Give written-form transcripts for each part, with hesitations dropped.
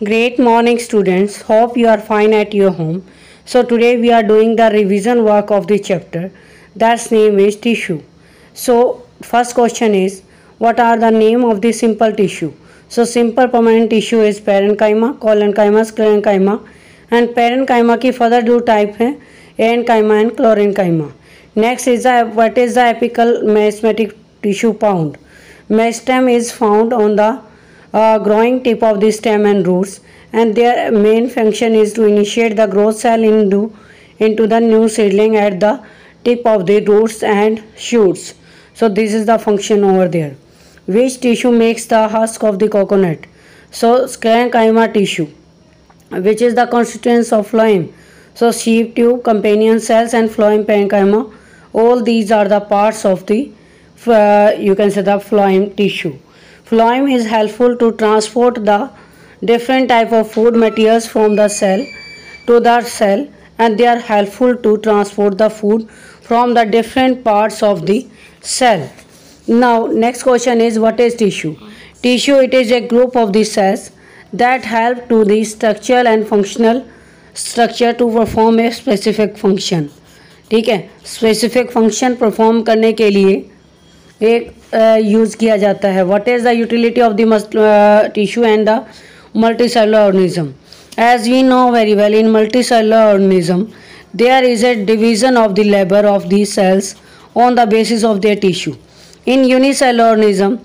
Great morning, students. Hope you are fine at your home. So today we are doing the revision work of the chapter. That's name is tissue. So first question is, what are the name of the simple tissue? So simple permanent tissue is parenchyma, collenchyma, sclerenchyma, and parenchyma की further दो type हैं, erenchyma and chlorenchyma. Next is what is the apical meristematic tissue found? Meristem is found on the growing tip of the stem and roots, and their main function is to initiate the growth cell into the new seedling at the tip of the roots and shoots. So this is the function over there. Which tissue makes the husk of the coconut? So sclerenchyma tissue, which is the constituents of phloem. So sheath tube, companion cells, and phloem parenchyma. All these are the parts of the you can say the phloem tissue. Phloem is helpful to transport the different type of food materials from the cell to the cell, and they are helpful to transport the food from the different parts of the cell. Now next question is, what is tissue? Tissue, it is a group of the cells that help to the structural and functional structure to perform a specific function. ठीक है, specific function perform करने के लिए एक use किया जाता है. What is the utility of the tissue and the multicellular organism? As we know very well, in multicellular organism there is a division of the labor of these cells on the basis of their tissue. In unicellular organism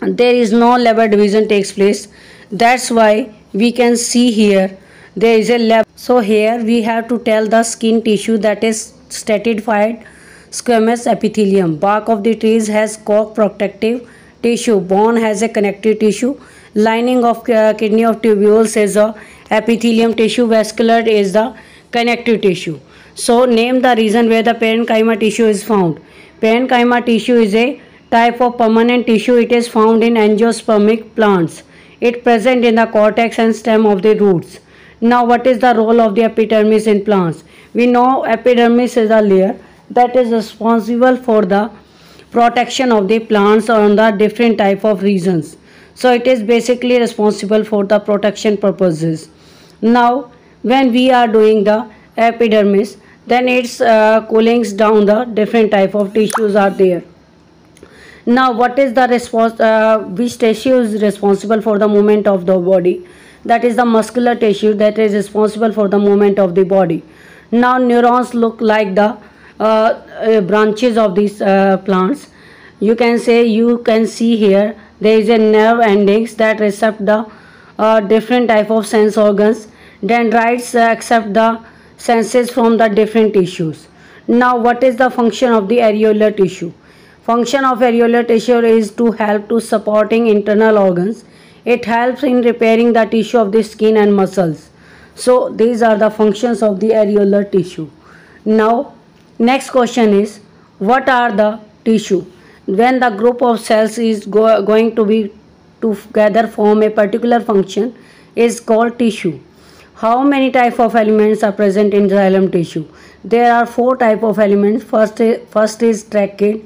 there is no labor division takes place. That's why we can see here there is a labor. So here we have to tell the skin tissue, that is stratified squamous epithelium. Bark of the trees has cork protective tissue. Bone has a connective tissue. Lining of kidney of tubules is a epithelium tissue. Vascular is the connective tissue. So name the region where the parenchyma tissue is found. Parenchyma tissue is a type of permanent tissue. It is found in angiospermic plants. It present in the cortex and stem of the roots. Now what is the role of the epidermis in plants? We know epidermis is a layer that is responsible for the protection of the plants on the different type of regions. So it is basically responsible for the protection purposes. Now when we are doing the epidermis, then it's coolings down the different type of tissues are there. Now what is the response, which tissue is responsible for the movement of the body? That is the muscular tissue that is responsible for the movement of the body. Now neurons look like the branches of these plants. You can see here there is a nerve endings that accept the different type of sense organs. Dendrites accept the senses from the different tissues. Now what is the function of the areolar tissue? Function of areolar tissue is to help to supporting internal organs. It helps in repairing the tissue of the skin and muscles. So these are the functions of the areolar tissue. Now next question is, what are the tissue? When the group of cells is going to be together form a particular function is called tissue. How many type of elements are present in xylem tissue? There are 4 type of elements. First is trachea,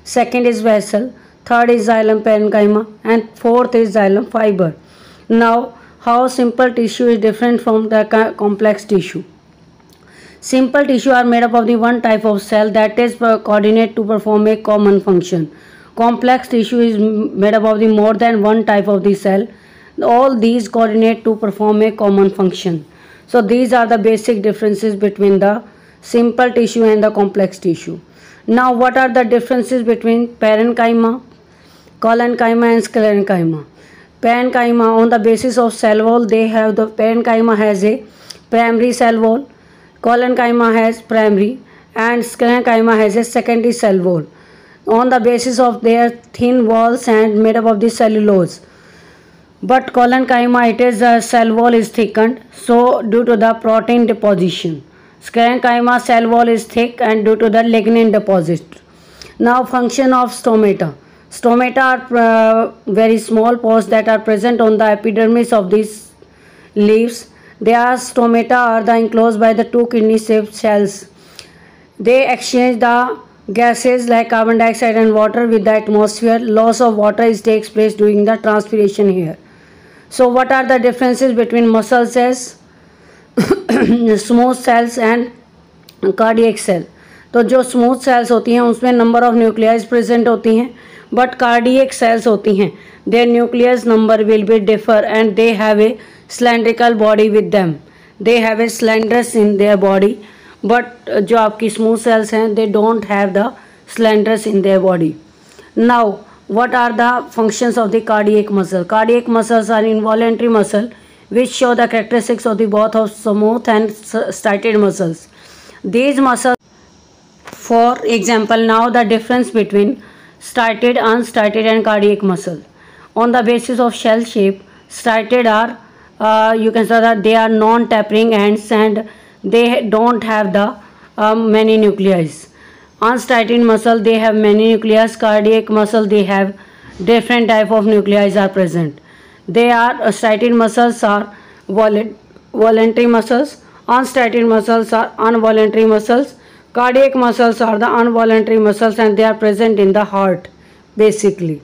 second is vessel, third is xylem parenchyma, and fourth is xylem fiber. Now how simple tissue is different from the complex tissue? Simple tissue are made up of the one type of cell that is coordinate to perform a common function. Complex tissue is made up of the more than one type of the cell. All these coordinate to perform a common function. So these are the basic differences between the simple tissue and the complex tissue. Now what are the differences between parenchyma, collenchyma and sclerenchyma? Parenchyma, on the basis of cell wall, they have the parenchyma has a primary cell wall, collenchyma has primary, and sclerenchyma has a secondary cell wall. On the basis of their thin walls and made up of the cellulose. But collenchyma, it is cell wall is thickened, so due to the protein deposition. Sclerenchyma cell wall is thick and due to the lignin deposit. Now function of stomata. Stomata are very small pores that are present on the epidermis of these leaves. Their stomata are the enclosed by the 2 kidney-shaped cells. They exchange the gases like carbon dioxide and water with the atmosphere. Loss of water takes place during the transpiration here. So what are the differences between muscle cells, smooth cells and cardiac cell? तो जो smooth sales होती हैं उसमें number of nucleus present होती हैं, but cardiac cells होती हैं their nucleus number will be differ and they have a cylindrical body with them, they have a cylinders in their body, but जो आपकी smooth cells हैं they don't have the cylinders in their body. Now what are the functions of the cardiac muscle? Cardiac muscles are involuntary muscle which show the characteristics of the both of smooth and striated muscles. These muscles, for example, now the difference between striated, unstriated and cardiac muscle. On the basis of shell shape, striated are you can say that they are non-tapering ends and they don't have the many nuclei. Unstriated muscle they have many nuclei. Cardiac muscle they have different type of nuclei are present. They are striated muscles are voluntary muscles, unstriated muscles are involuntary muscles, cardiac muscles are the involuntary muscles and they are present in the heart basically.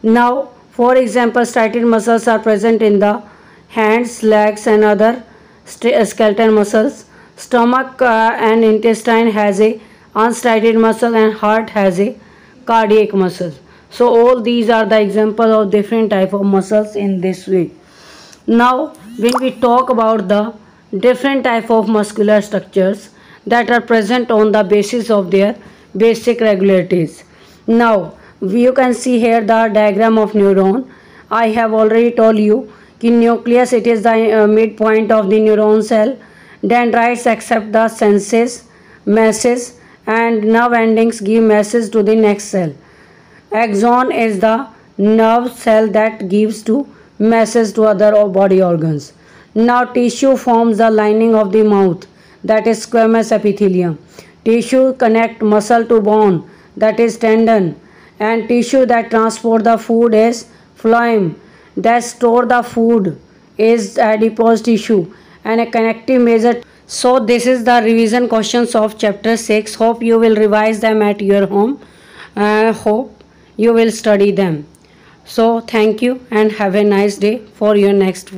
Now for example, striated muscles are present in the hands, legs and other skeletal muscles. Stomach and intestine has a unstriated muscle and heart has a cardiac muscle. So all these are the examples of different type of muscles in this way. Now when we talk about the different type of muscular structures that are present on the basis of their basic regularities. Now you can see here the diagram of neuron. I have already told you कि nucleus it is the midpoint of the neuron cell. Dendrites accept the senses, masses and nerve endings give message to the next cell. Axon is the nerve cell that gives to message to other body organs. Now tissue forms the lining of the mouth, that is squamous epithelium. Tissue connect muscle to bone, that is tendon, and tissue that transport the food is phloem, that store the food is adipose tissue, and a connective major. So this is the revision questions of chapter 6. Hope you will revise them at your home. Hope you will study them. So thank you and have a nice day for your next